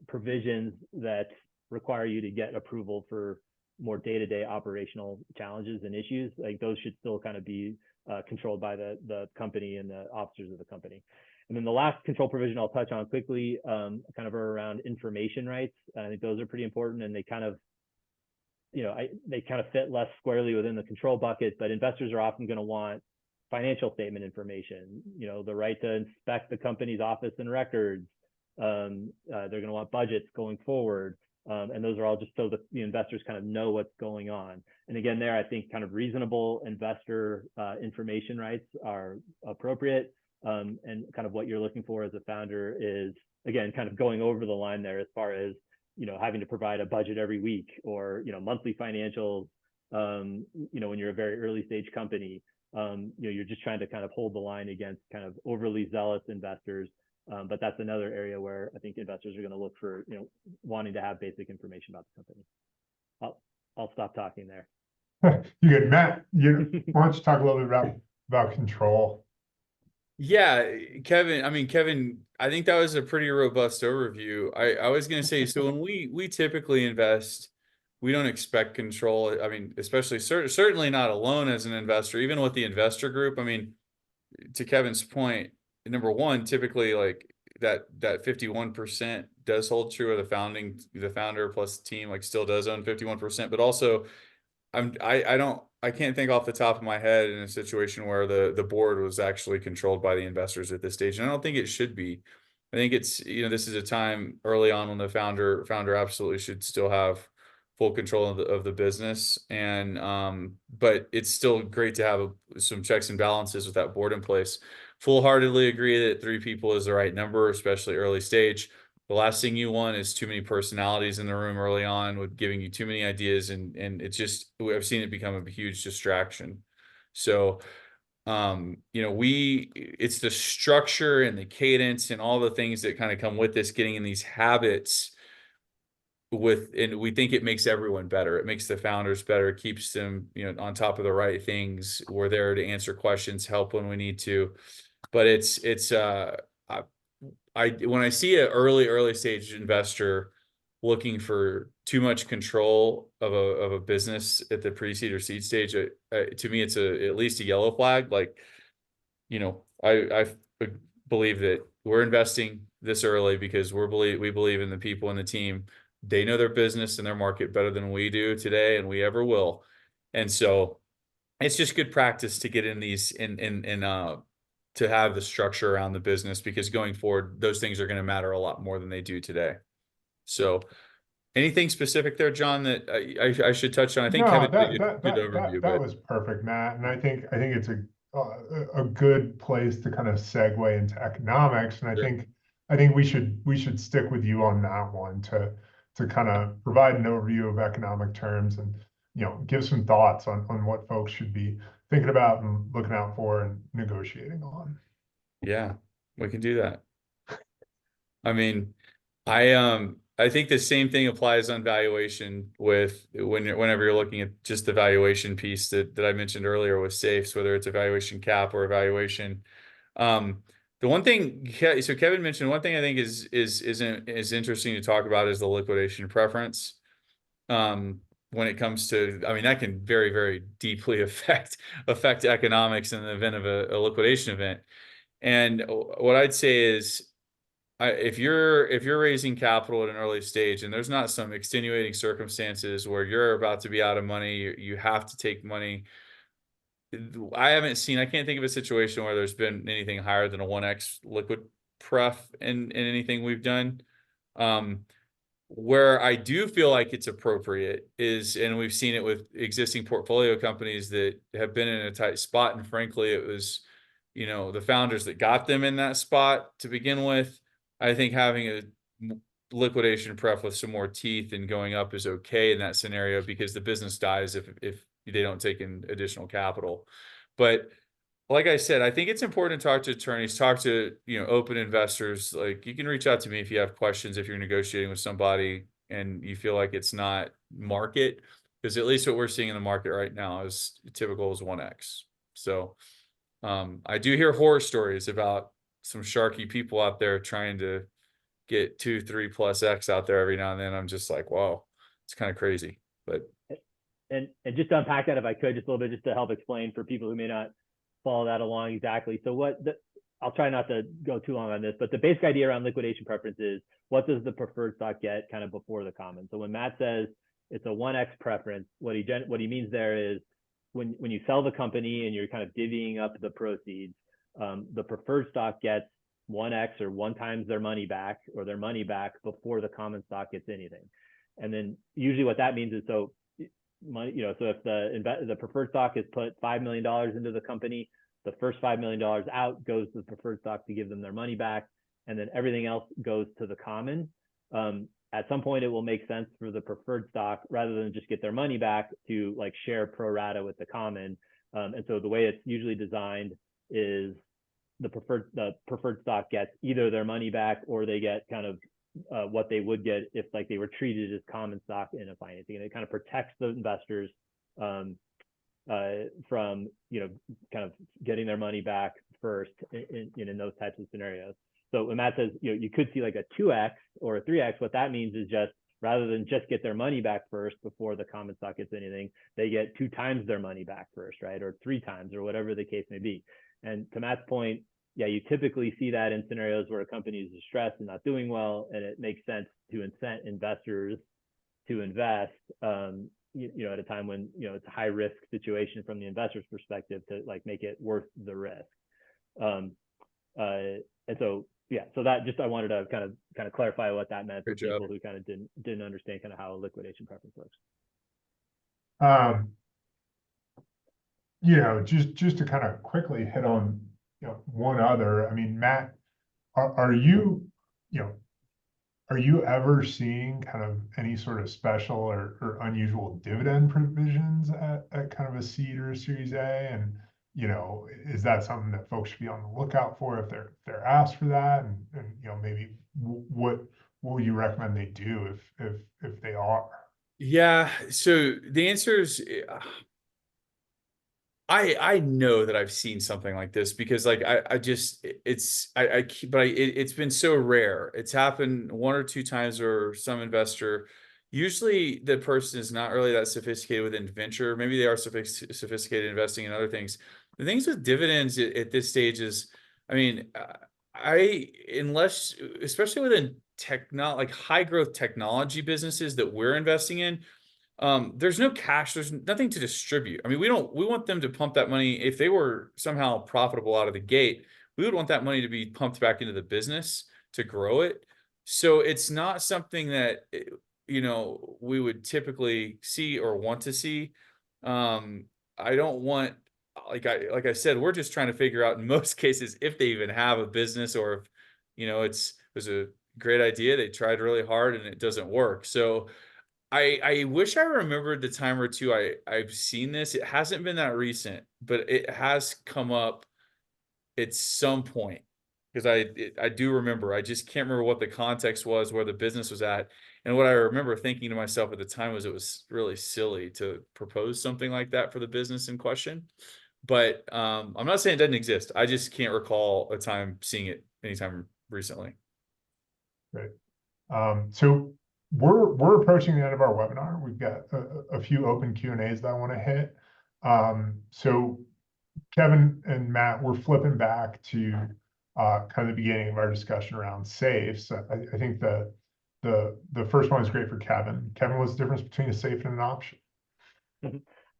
provisions that require you to get approval for more day-to-day operational challenges and issues. Like those should still kind of be controlled by the company and the officers of the company. And then the last control provision I'll touch on quickly kind of are around information rights. I think those are pretty important, and they kind of, they kind of fit less squarely within the control bucket, but investors are often going to want financial statement information, the right to inspect the company's office and records. They're going to want budgets going forward. And those are all just so that the investors kind of know what's going on. And again, there, I think kind of reasonable investor information rights are appropriate. And kind of what you're looking for as a founder is, again, kind of going over the line there as far as, having to provide a budget every week or, monthly financials, when you're a very early stage company. You're just trying to kind of hold the line against kind of overly zealous investors. But that's another area where I think investors are going to look for, wanting to have basic information about the company. I'll stop talking there. You good, Matt? Why don't you talk a little bit about control? Yeah, Kevin, I think that was a pretty robust overview. I was going to say, so when we typically invest, we don't expect control. I mean, especially certainly not alone as an investor, even with the investor group. I mean, to Kevin's point, number one, typically like that 51% does hold true of the founder plus the team, like still does own 51%, but also I can't think off the top of my head in a situation where the board was actually controlled by the investors at this stage. And I don't think it should be. I think it's, this is a time early on when the founder absolutely should still have full control of the business. And, but it's still great to have some checks and balances with that board in place. Full-heartedly agree that 3 people is the right number, especially early stage. The last thing you want is too many personalities in the room early on with giving you too many ideas. And it's just, I've seen it become a huge distraction. So, it's the structure and the cadence and all the things that kind of come with this, getting in these habits and we think it makes everyone better. It makes the founders better, keeps them, on top of the right things. We're there to answer questions, help when we need to. But when I see an early stage investor looking for too much control of a business at the pre-seed or seed stage, to me, it's at least a yellow flag. Like, I believe that we're investing this early because we believe in the people and the team. They know their business and their market better than we do today, and we ever will. And so it's just good practice to get in these to have the structure around the business, because going forward, those things are going to matter a lot more than they do today. So anything specific there, John, that I should touch on? I think Kevin did a good overview. That was perfect, Matt. And I think it's a good place to kind of segue into economics. And I think we should stick with you on that one to kind of provide an overview of economic terms and, give some thoughts on what folks should be thinking about and looking out for and negotiating on. Yeah, we can do that. I mean, I think the same thing applies on valuation whenever you're looking at just the valuation piece that I mentioned earlier with safes, whether it's a valuation cap or a valuation. The one thing, so Kevin mentioned, one thing I think is interesting to talk about is the liquidation preference. When it comes to, that can very, very deeply affect economics in the event of a liquidation event. And what I'd say is, if you're raising capital at an early stage and there's not some extenuating circumstances where you're about to be out of money, you have to take money. I can't think of a situation where there's been anything higher than a 1x liquid pref in anything we've done. Where I do feel like it's appropriate is, and we've seen it with existing portfolio companies that have been in a tight spot. And frankly, it was, the founders that got them in that spot to begin with. I think having a liquidation pref with some more teeth and going up is okay in that scenario, because the business dies if they don't take in additional capital. But like I said, I think it's important to talk to attorneys, talk to, open investors. Like, you can reach out to me if you have questions, if you're negotiating with somebody and you feel like it's not market, because at least what we're seeing in the market right now is typical as 1x. So I do hear horror stories about some sharky people out there trying to get 2, 3+X out there every now and then. I'm just like, wow, it's kind of crazy. But And just to unpack that, if I could, just a little bit, just to help explain for people who may not follow that along exactly. So I'll try not to go too long on this, but the basic idea around liquidation preference is, what does the preferred stock get kind of before the common? So when Matt says it's a 1x preference, what he means there is, when you sell the company and you're kind of divvying up the proceeds, the preferred stock gets 1x or 1 times their money back, or their money back before the common stock gets anything. And then usually what that means is, so money, so if the preferred stock has put $5 million into the company, the first $5 million out goes to the preferred stock to give them their money back, and then everything else goes to the common. At some point, it will make sense for the preferred stock, rather than just get their money back, to like share pro rata with the common. And so the way it's usually designed is the preferred stock gets either their money back, or they get kind of what they would get if like they were treated as common stock in a financing, and it kind of protects the investors from kind of getting their money back first in those types of scenarios. So when Matt says you could see like a 2x or a 3x, what that means is, just rather than just get their money back first before the common stock gets anything, they get 2 times their money back first, right, or 3 times, or whatever the case may be. And to Matt's point, yeah, you typically see that in scenarios where a company is distressed and not doing well, and it makes sense to incent investors to invest, at a time when, it's a high risk situation from the investor's perspective, to like make it worth the risk. And so, yeah, so that just, I wanted to kind of clarify what that meant for people who kind of didn't understand kind of how a liquidation preference works. Just to kind of quickly hit on, one other, I mean, Matt, are you ever seeing kind of any sort of special or unusual dividend provisions at kind of a seed or a Series A? And, is that something that folks should be on the lookout for if they're asked for that? And maybe what will you recommend they do if they are? yeah, so the answer is, I know that I've seen something like this, because like it's been so rare. It's happened 1 or 2 times where some investor, usually the person is not really that sophisticated within venture. Maybe they are sophisticated investing in other things. The things with dividends at this stage is, I mean, unless, especially within like high growth technology businesses that we're investing in, there's no cash, there's nothing to distribute. I mean, we want them to pump that money. If they were somehow profitable out of the gate, we would want that money to be pumped back into the business to grow it. So it's not something that, we would typically see or want to see. I don't want, like I said, we're just trying to figure out in most cases if they even have a business, or if, it was a great idea, they tried really hard and it doesn't work. So I wish I remembered the time or two I've seen this. It hasn't been that recent, but it has come up at some point, because I do remember. I just can't remember what the context was, where the business was at. And what I remember thinking to myself at the time was, it was really silly to propose something like that for the business in question. But I'm not saying it doesn't exist. I just can't recall a time seeing it anytime recently. Right. So we're approaching the end of our webinar. We've got a few open Q&As that I want to hit. So Kevin and Matt, we're flipping back to kind of the beginning of our discussion around safes. I think the first one is great for Kevin. Kevin, what's the difference between a safe and an option?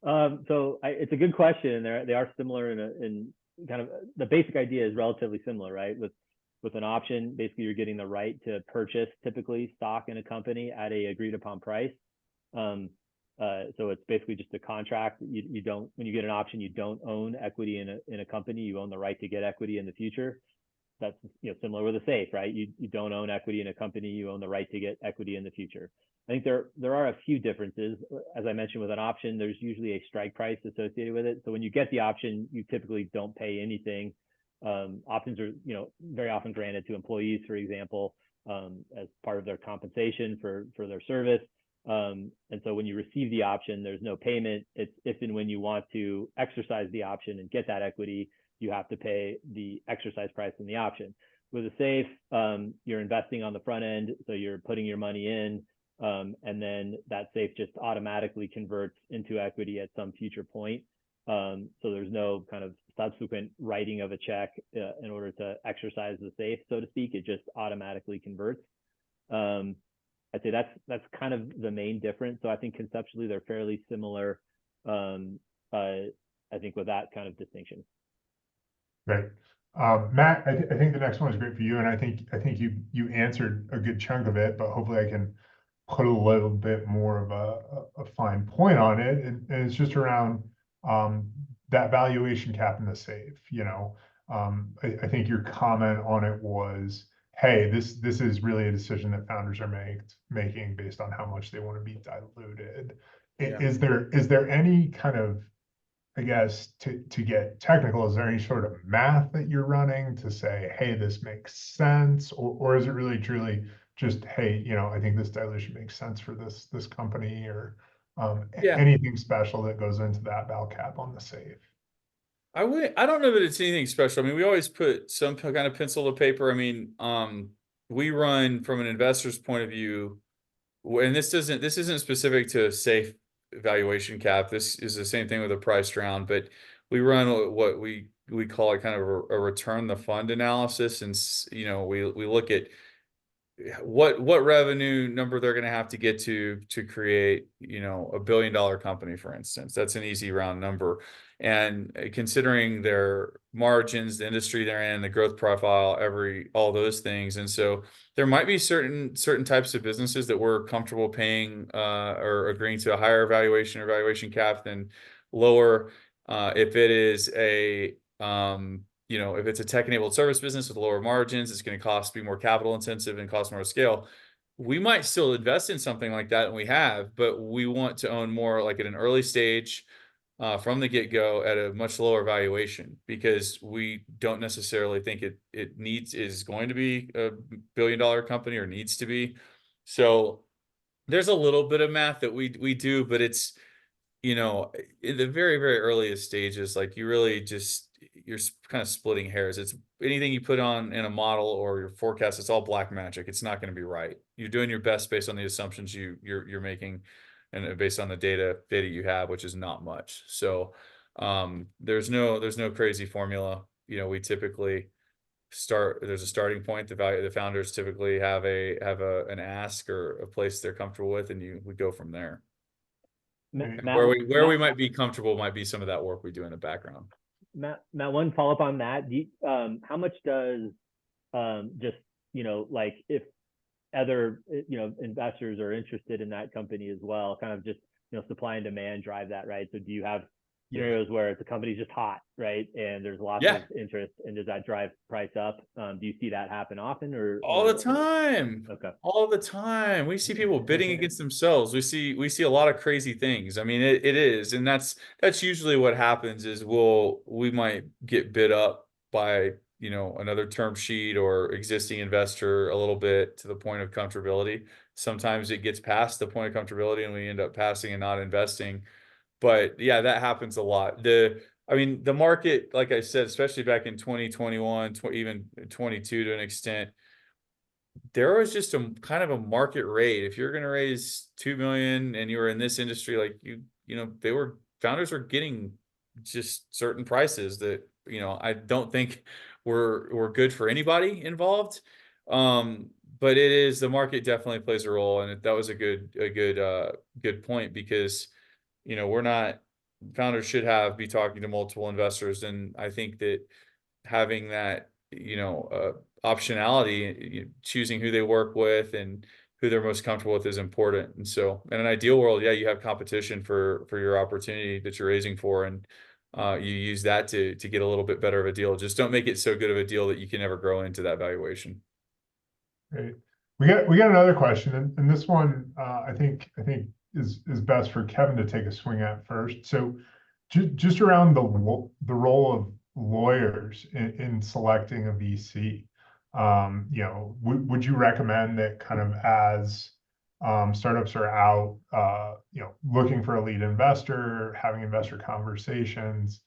So it's a good question. They are similar in kind of, the basic idea is relatively similar, right? With an option, basically you're getting the right to purchase typically stock in a company at a agreed upon price. So it's basically just a contract. You don't, when you get an option, you don't own equity in a company. You own the right to get equity in the future. That's similar with a safe, right? You don't own equity in a company. You own the right to get equity in the future. I think there are a few differences. As I mentioned, with an option, there's usually a strike price associated with it. So when you get the option, you typically don't pay anything. Options are, very often granted to employees, for example, as part of their compensation for their service. And so when you receive the option, there's no payment. It's if and when you want to exercise the option and get that equity, you have to pay the exercise price in the option. With a SAFE, you're investing on the front end, so you're putting your money in, and then that SAFE just automatically converts into equity at some future point. So there's no kind of subsequent writing of a check in order to exercise the SAFE, so to speak. It just automatically converts. I'd say that's kind of the main difference. So I think conceptually they're fairly similar. I think with that kind of distinction. Great. Matt, I think the next one is great for you, and I think you answered a good chunk of it, but hopefully I can put a little bit more of a fine point on it, and it's just around that valuation cap in the SAFE. You know, I think your comment on it was, hey, this is really a decision that founders are making based on how much they want to be diluted. Yeah. Is there any kind of, I guess, to get technical, is there any sort of math that you're running to say, hey, this makes sense? Or is it really truly just, hey, you know, I think this dilution makes sense for this company, or Yeah. anything special that goes into that val cap on the SAFE? I don't know that it's anything special. I mean, we always put some kind of pencil to paper. I mean, we run from an investor's point of view, and this isn't specific to SAFE valuation cap. This is the same thing with a priced round, but we run what we call it kind of a return the fund analysis. And you know, we look at what revenue number they're going to have to get to create, you know, $1 billion company, for instance. That's an easy round number. And considering their margins, the industry they're in, the growth profile, all those things. And so there might be certain types of businesses that we're comfortable paying or agreeing to a higher valuation or valuation cap than lower. If it is a you know, if it's a tech-enabled service business with lower margins, it's going to be more capital intensive and cost more scale. We might still invest in something like that, and we have, but we want to own more like at an early stage from the get-go at a much lower valuation, because we don't necessarily think it is going to be a $1 billion company or needs to be. So there's a little bit of math that we do, but it's, you know, in the very, very earliest stages, like you're kind of splitting hairs. It's anything you put on in a model or your forecast, it's all black magic. It's not going to be right. You're doing your best based on the assumptions you're making, and based on the data you have, which is not much. So there's no crazy formula. You know, we typically there's a starting point. The founders typically have an ask or a place they're comfortable with, and we go from there. Where we might be comfortable might be some of that work we do in the background. Matt, one follow-up on that. How much does just, you know, like if other, you know, investors are interested in that company as well, kind of just, you know, supply and demand drive that, right? So do you have scenarios where the company's just hot, right, and there's lots of interest, and does that drive price up? Do you see that happen often, or all the time? Okay. All the time. We see people bidding against themselves. We see a lot of crazy things. I mean, it is, and that's usually what happens is we might get bid up by, you know, another term sheet or existing investor a little bit to the point of comfortability. Sometimes it gets past the point of comfortability and we end up passing and not investing. But yeah, that happens a lot. I mean, the market, like I said, especially back in 2021, even 22 to an extent, there was just a kind of a market rate. If you're going to raise 2 million and you were in this industry, like you know, founders were getting just certain prices that, you know, I don't think were good for anybody involved. But the market definitely plays a role, and that was a good point, because, you know, founders should be talking to multiple investors. And I think that having that, you know, optionality, choosing who they work with and who they're most comfortable with is important. And so in an ideal world, yeah, you have competition for your opportunity that you're raising for, and you use that to get a little bit better of a deal. Just don't make it so good of a deal that you can never grow into that valuation. Great. We got another question, and this one I think is best for Kevin to take a swing at first. So just around the role of lawyers in selecting a VC. You know, would you recommend that kind of as startups are out, you know, looking for a lead investor, having investor conversations,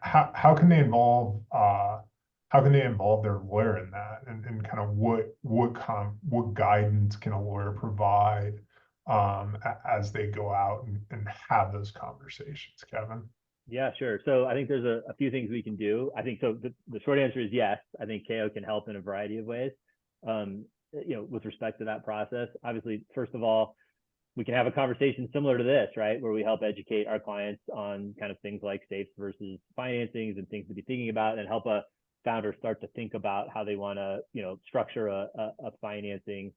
how can they involve, how can they involve their lawyer in that, and kind of what guidance can a lawyer provide as they go out and have those conversations, Kevin? Yeah, sure. So I think there's a few things we can do. I think so. The short answer is yes. I think KO can help in a variety of ways. With respect to that process, obviously, first of all, we can have a conversation similar to this, right? Where we help educate our clients on kind of things like safes versus financings and things to be thinking about, and help a founder start to think about how they want to, structure a financing,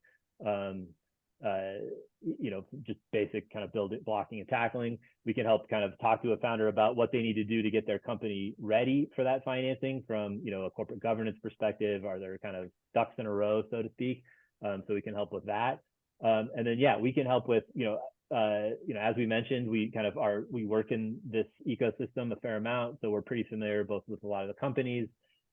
just basic kind of blocking and tackling. We can help kind of talk to a founder about what they need to do to get their company ready for that financing from, a corporate governance perspective. Are there kind of ducks in a row, so to speak? So we can help with that. And then, yeah, we can help with, as we mentioned, we work in this ecosystem a fair amount. So we're pretty familiar both with a lot of the companies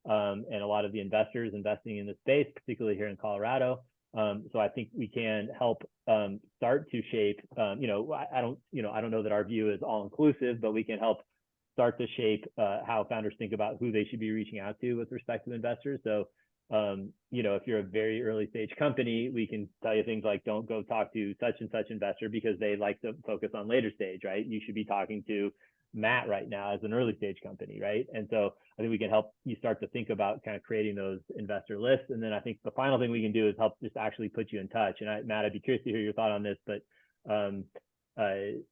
and a lot of the investors investing in the space, particularly here in Colorado. So I think we can help start to shape, I don't know that our view is all inclusive, but we can help start to shape how founders think about who they should be reaching out to with respect to investors. So if you're a very early stage company, we can tell you things like, don't go talk to such and such investor because they like to focus on later stage, right? You should be talking to Matt right now as an early stage company, right? And so I think we can help you start to think about kind of creating those investor lists. And then I think the final thing we can do is help just actually put you in touch. And Matt, I'd be curious to hear your thought on this, but I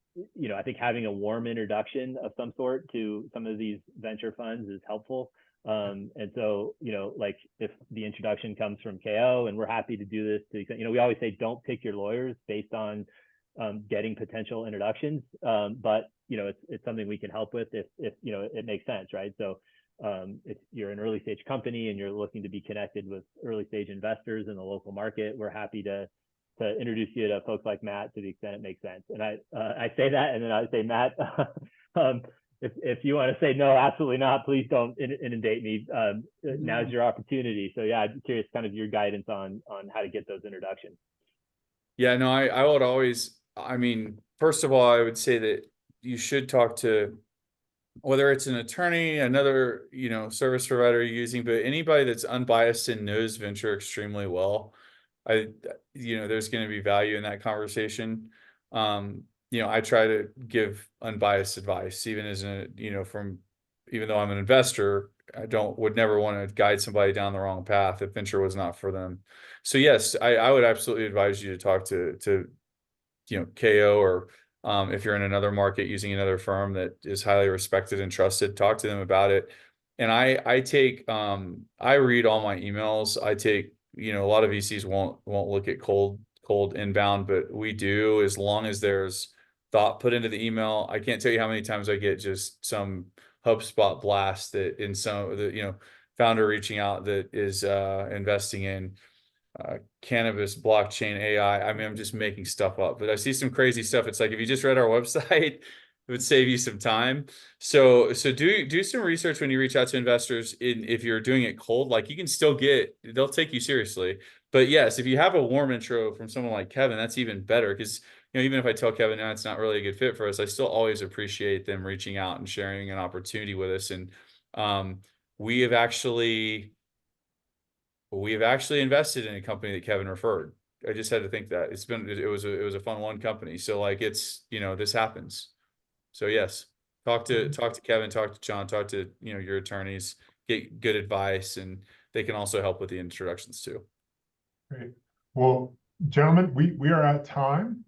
think having a warm introduction of some sort to some of these venture funds is helpful. And so, like if the introduction comes from KO, and we're happy to do this, we always say, don't pick your lawyers based on getting potential introductions. But, it's something we can help with if it makes sense, right? So if you're an early stage company and you're looking to be connected with early stage investors in the local market, we're happy to introduce you to folks like Matt to the extent it makes sense. And I say that, and then I say, Matt, if you want to say no, absolutely not, please don't inundate me. Now's your opportunity. So yeah, I'm curious kind of your guidance on how to get those introductions. Yeah, no, I would always, first of all, I would say that you should talk to, whether it's an attorney, another, service provider you're using, but anybody that's unbiased and knows venture extremely well. There's going to be value in that conversation. I try to give unbiased advice, even even though I'm an investor, would never want to guide somebody down the wrong path if venture was not for them. So yes, I would absolutely advise you to talk to KO, or if you're in another market using another firm that is highly respected and trusted, talk to them about it. And I read all my emails. I take, a lot of VCs won't look at cold inbound, but we do, as long as there's thought put into the email. I can't tell you how many times I get just some HubSpot blast that in some of the, founder reaching out that is investing in cannabis, blockchain, AI. I'm just making stuff up, but I see some crazy stuff. It's like, if you just read our website, it would save you some time. So do some research when you reach out to investors. If you're doing it cold, like, you can still they'll take you seriously. But yes, if you have a warm intro from someone like Kevin, that's even better, because even if I tell Kevin, it's not really a good fit for us, I still always appreciate them reaching out and sharing an opportunity with us. And we have actually invested in a company that Kevin referred. I just had to think that it was a fun one company. So like, it's, this happens. So yes, talk to Kevin, talk to John, talk to, your attorneys, get good advice, and they can also help with the introductions too. Great. Well, gentlemen, we are at time.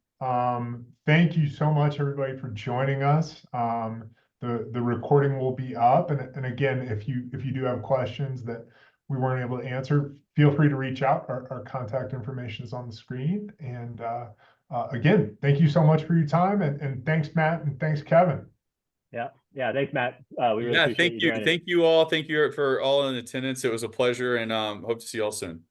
Thank you so much, everybody, for joining us. The recording will be up, and again, if you do have questions that we weren't able to answer, feel free to reach out. Our contact information is on the screen. And again, thank you so much for your time, and thanks, Matt, and thanks, Kevin. Yeah. Thanks, Matt. We really appreciate thank you. Thank you all. Thank you for all in attendance. It was a pleasure, and hope to see you all soon.